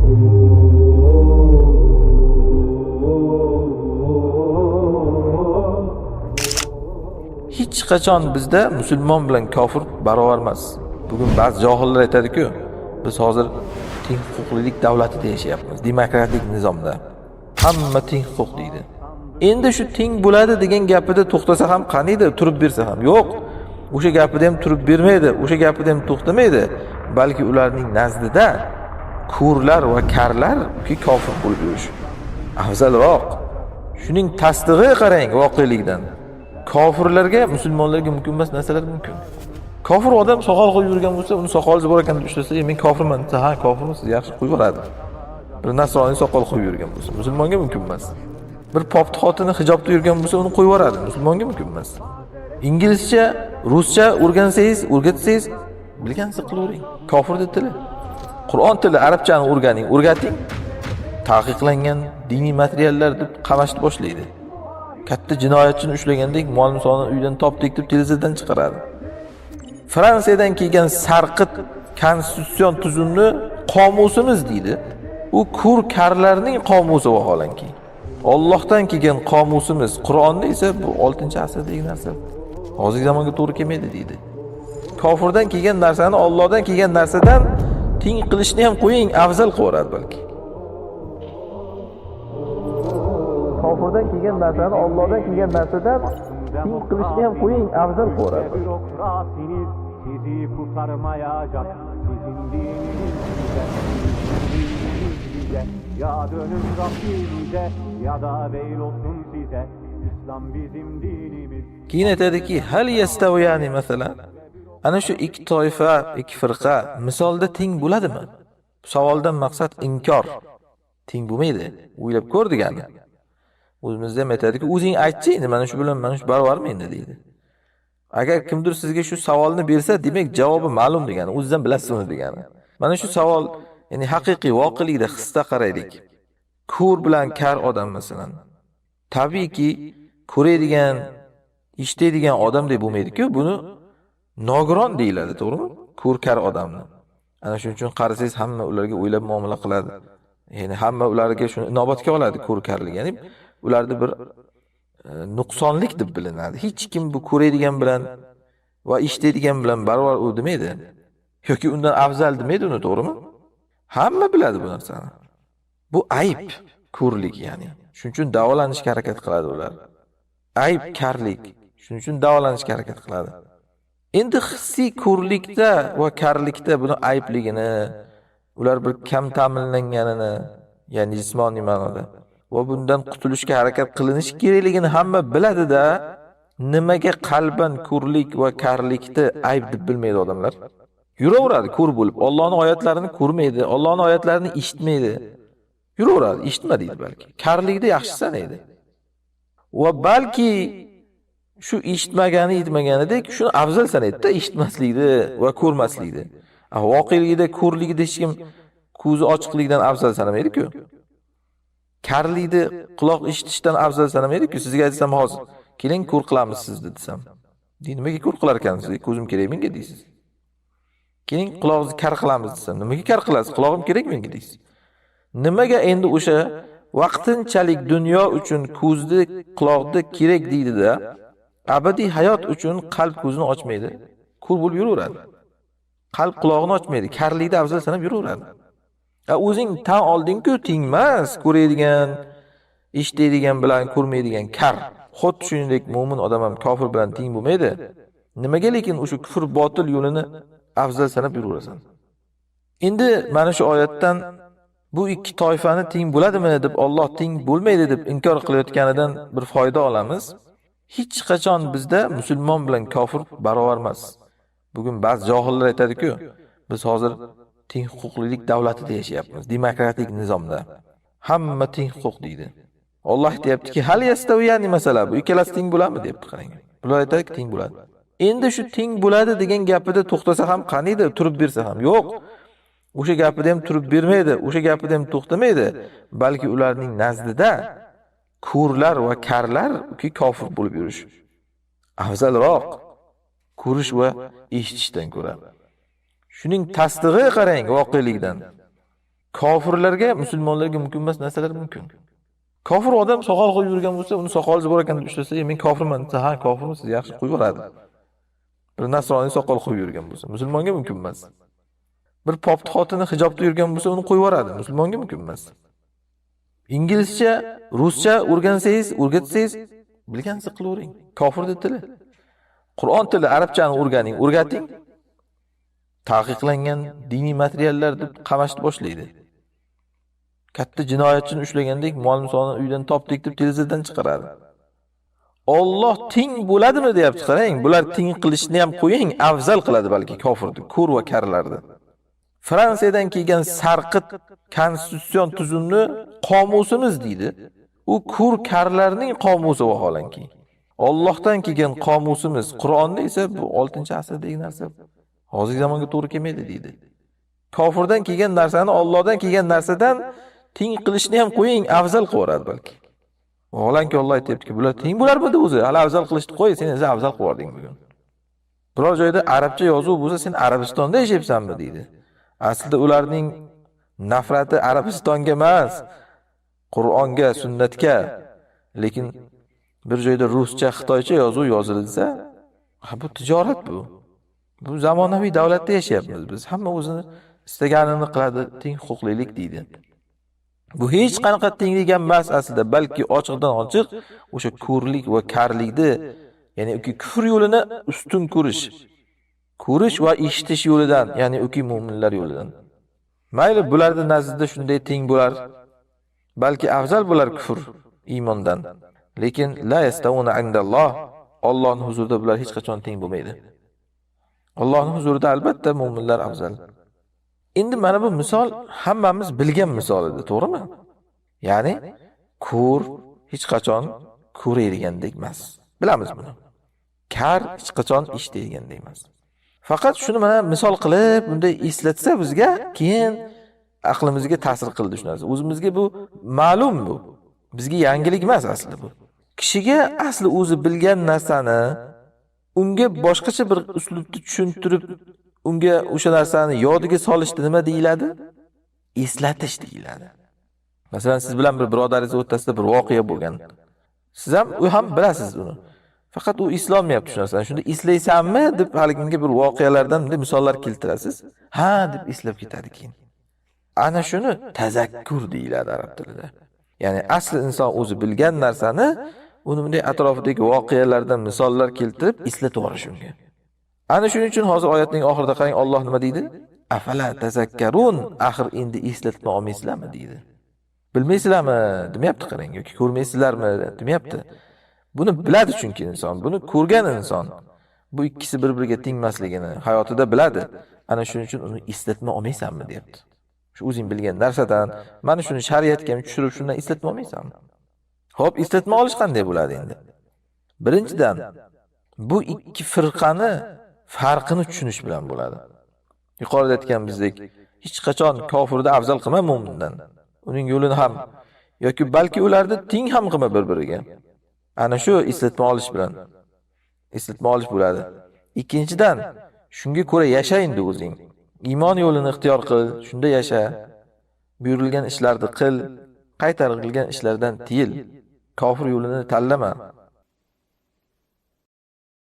Hech qachon bizda musulmon bilan kofir barobar emas. Bugun ba'zi johillar aytadi-ku, biz hozir teng huquqlilik davlatida yashayapmiz, demokratik nizomda. Hamma teng huquq deydi. Endi shu teng bo'ladi degan gapida to'xtasa ham qaniydi, turib bersa ham yo'q. O'sha gapida ham turib bermaydi, o'sha gapida ham to'xtamaydi, balki ularning nazdida ko'rlar va karlar kofir bo'lib yurish afzalroq. Shuning tasdig'i qarang voqelikdan. Kofirlarga, musulmonlarga mumkin emas narsalar mumkin. Kofir odam soqol qo'yib yurgan bo'lsa, uni soqolingiz bor ekan deb ushlasa, "Men kofirman" desa, "Ha, kofirmisiz? Yaxshi qo'yib yuboradi." Bir nasroniy soqol qo'yib yurgan bo'lsa, musulmonga mumkin emas. Bir popti xotini hijobda yurgan bo'lsa, uni qo'yib yuboradi, musulmonga mumkin emas. Inglizcha, ruscha o'rgansangiz, o'rgatsangiz, bilgansiz qilavering. Kofirning tili. Qur'on tili, arabchani o'rganing, o'rgating. Taqiqlangan diniy materiallar deb qamashni boshlaydi. Katta jinoyatchini ushlagandek, mol-mulkni uydan topdik deb televizordan chiqaradi. Fransiyadan kelgan sarqit konstitutsion tuzumni qomusimiz deydi. U kur karlarning qomusi vaholanki. Allohdan kelgan qomusimiz, Qur'onda esa bu 6-asrdagi narsa. Hozirgi zamonga to'g'ri kelmaydi deydi. Kofirdan kelgan narsani Allohdan kelgan narsadan teng qilishni ham qo'ying, afzal qo'yaradi balki. Kofirdan kelgan narsani Allohdan kelgan narsadan teng qilishni ham qo'ying, afzal qo'yaradi. Sizi kurtarmayacak sizin dininize ya dönün Rabbinize ya da veil olsun size İslam bizim dinimiz. Keyin aytadiki, hal yastaviyani masalan. Ana shu ikki toifa, ikki firqa misolda teng bo'ladimi? Savoldan maqsad inkor. Teng bo'lmaydi. O'ylab ko'r degani. O'zimizda ham aytadiki, o'zing aytchi, endi mana shu bilan mana shu barobarmi endi deydi. Agar kimdir sizga shu savolni bersa, demak javobi ma'lum degani, o'zingizdan bilasiz uni degani. Mana shu savol, ya'ni haqiqiy voqelikda hisda qaraylik. Ko'r bilan kar odam masalan. Tabiiyki, ko'radigan, eshitadigan odamdek bo'lmaydi-ku, buni nogiron deyiladi, to'g'rimi? Ko'r kar odamni. Ana shuning uchun qarasangiz hamma ularga o'ylab muomala qiladi. Ya'ni hamma ularga shuni inobatga oladi ko'r karlik. Ya'ni ularda bir nuqsonlik deb bilinadi. Hech kim bu ko'radigan bilan va eshitadigan bilan barobar u demaydi. Yoki undan afzal demaydi uni, to'g'rimi? Hamma biladi bu narsani. Bu ayb, ko'rlik ya'ni. Shuning uchun davolanishga harakat qiladi ular. Ayb karlik. Shuning uchun davolanishga harakat qiladi. Endi hissiy ko'rlikda va karlikda buni aybligini, ular bir kam ta'minlanganini, ya'ni jismoniy ma'noda va bundan qutulishga harakat qilinish kerakligini hamma biladi-da, nimaga qalban ko'rlik va karlikni ayb deb bilmaydi odamlar? Yuraveradi ko'r bo'lib, Allohning oyatlarini ko'rmaydi, Allohning oyatlarini eshitmaydi. Yuraveradi, eshitma deydi balki. Karlikda yaxshi sanaydi. Va balki shu eshitmagani, yetmaganidek shuni afzal sanaydi-da, eshitmaslikni va ko'rmaslikni. Voqeligida ko'rligida hech kim ko'zi ochiqlikdan afzal sanamaydi-ku. Karlikni quloq eshitishdan afzal sanamaydi-ku. Sizga aytsam hozir, keling ko'r qilamiz sizni desam. Nimaga ko'r qilar ekansiz? Ko'zim kerak menga deysiz. Keling quloqingizni kar qilamiz desam, nimaga kar qilasiz? Quloqim kerak menga deysiz. Nimaga endi o'sha vaqtinchalik dunyo uchun ko'zni, quloqni kerak deydi-da, abadiy hayot uchun qalb ko'zini ochmaydi. Ko'r bo'lib yuraveradi. Qalb quloqni ochmaydi, karlikni afzal sanab yuraveradi. O'zing tan olding-ku, tengmas, ko'radigan, eshitadigan bilan ko'rmaydigan kar. Xuddi shuningdek mo'min odam ham kofir bilan teng bo'lmaydi. Nimaga lekin o'sha kufr botil yo'lini afzal sanab yuraverasan? Endi mana shu oyatdan bu ikki toifani teng bo'ladimi deb Alloh teng bo'lmaydi deb inkor qilayotganidan bir foyda olamiz. Hech qachon bizda musulmon bilan kofir barobar emas. Bugun ba'zi johillar aytadi-ku, biz hozir teng huquqlilik davlatida yashayapmiz, demokratik nizomda. Hamma teng huquq deydi. Alloh aytayaptiki, hal yastaviyani masala, bu ikkalasi teng bo'ladimi deb qarang. Bular aytadi, teng bo'ladi. Endi shu teng bo'ladi degan gapida to'xtasa ham qaniydi, turib bersa ham yo'q. O'sha gapida ham turib bermaydi, o'sha gapida ham to'xtamaydi, balki ularning nazdida ko'rlar va karlar kofir bo'lib yurish afzalroq. Ko'rish va eshitishdan ko'ra. Shuning tasdig'i qarang voqelikdan. Kofirlarga, musulmonlarga mumkin emas narsalar mumkin. Kofir odam soqol qo'yib yurgan bo'lsa, uni soqolingiz bor ekan deb ushlasa, men kofirman desa, ha, kofirmisiz, yaxshi qo'yib yuboradi. Bir nasroniy soqol qo'yib yurgan bo'lsa, musulmonga mumkin emas. Bir popni xotini hijobda yurgan bo'lsa, uni qo'yib yuboradi, musulmonga mumkin emas. Inglizcha, ruscha o'rgansangiz, o'rgatsangiz, bilgansiz qilavering. Kofirning tili. Qur'on tili, arabchani o'rganing, o'rgating. Taqiqlangan diniy materiallar deb qamashni boshlaydi. Katta jinoyatchini ushlagandek, mol-mulkni uydan topdik deb televizordan chiqaradi. Alloh teng bo'ladimi deyapti, qarang. Bular teng qilishni ham qo'ying, afzal qiladi balki kofirni, ko'r va karlarni. Fransiyadan kelgan sarqit konstitutsion tuzumni qomusimiz deydi. U ko'r karlarning qomusi vaholanki. Allohdan kelgan qomusimiz, Qur'onda esa bu 6-asrdagi narsa. Hozirgi zamonga to'g'ri kelmaydi deydi. Kofirdan kelgan narsani Allohdan kelgan narsadan teng qilishni ham qo'ying, afzal qilib balki. Vaholanki Alloh aytibdi-ki, bular teng bo'larmidi o'zi? Hali afzal qilishni qo'y, sen esa afzal qilib yubording bugun. Biror joyda arabcha yozuv bo'lsa, sen Arabistonda yashayapsanmi deydi. Aslida ularning nafrati Arabistonga emas, Qur'onga, sunnatga. Lekin bir joyda ruscha, xitoycha yozuv yozilsa, bu tijorat bu. Bu zamonaviy davlatda yashayapmiz biz. Hamma o'zini istaganini qiladi, teng huquqlilik deydi. Bu hech qanaqa tenglik emas aslida, balki ochiqdan ochiq o'sha ko'rlik va karlikni, ya'ni kufr yo'lini ustun ko'rish va eshitish yo'lidan, ya'ni mu'minlar yo'lidan. Mayli bularning nazdida shunday teng bo'lar, balki afzal bo'lar kufr iymondan. Lekin la yastawuna indalloh, Allohning huzurida bular hech qachon teng bo'lmaydi. Allohning huzurida albatta mu'minlar afzal. Endi mana bu misol hammamiz bilgan misol edi, to'g'rimi? Ya'ni ko'r hech qachon ko'raydigandek emas. Bilamiz buni. Kar hech qachon eshitaydigandek emas. Faqat shuni mana misol qilib, bunday eslatsa bizga, keyin aqlimizga ta'sir qildi shu narsa. O'zimizga bu ma'lum bu. Bizga yangilik emas asli bu. Kishiga asli o'zi bilgan narsani unga boshqacha bir uslubda tushuntirib, unga o'sha narsani yodiga solishni nima deyiladi? Eslatish deyiladi. Masalan, siz bilan bir birodaringiz o'rtasida bir voqea bo'lgan. Siz ham, u ham bilasiz uni. Faqat u eslolmayapti shu narsani. Shunda eslaysanmi deb haliginga bir voqealardan misollar keltirasiz. Ha deb eslab ketadi keyin. Ana shuni tazakkur deyiladi arab tilida. Ya'ni asli inson o'zi bilgan narsani uni bunday atrofidagi voqealardan misollar keltirib eslatib yuborish unga. Ana shuning uchun hozir oyatning oxirida qarang, Alloh nima deydi? Afala tazakkarun, axir endi eslatma olmaysizlarmi deydi. Bilmaysizlarmi demayapti, qarang, yoki ko'rmaysizlarmi demayapti. Buni biladi chunki inson, buni ko'rgan inson. Bu ikkisi bir-biriga tengmasligini hayotida biladi. Ana shuning uchun uni eslatma olmaysanmi deyapti. Shu o'zing bilgan narsadan, mana shuni shariatga ham tushirib shundan eslatma olmaysanmi? Xo'p, eslatma olish qanday bo'ladi endi? Birinchidan, bu ikki firqani farqini tushunish bilan bo'ladi. Yuqorida aytganimizdek, hech qachon kofirni afzal qilma mu'mindan. Uning yo'lini ham yoki balki ularni teng ham qilma bir-biriga. Ana shu eslatma olish bilan eslatma olish bo'ladi. Ikkinchidan, shunga ko'ra yasha endi o'zing. Iymon yo'lini ixtiyor qil, shunda yasha. Buyurilgan ishlarni qil, qaytarilgan ishlardan tiyil. Kofir yo'lini tanlama.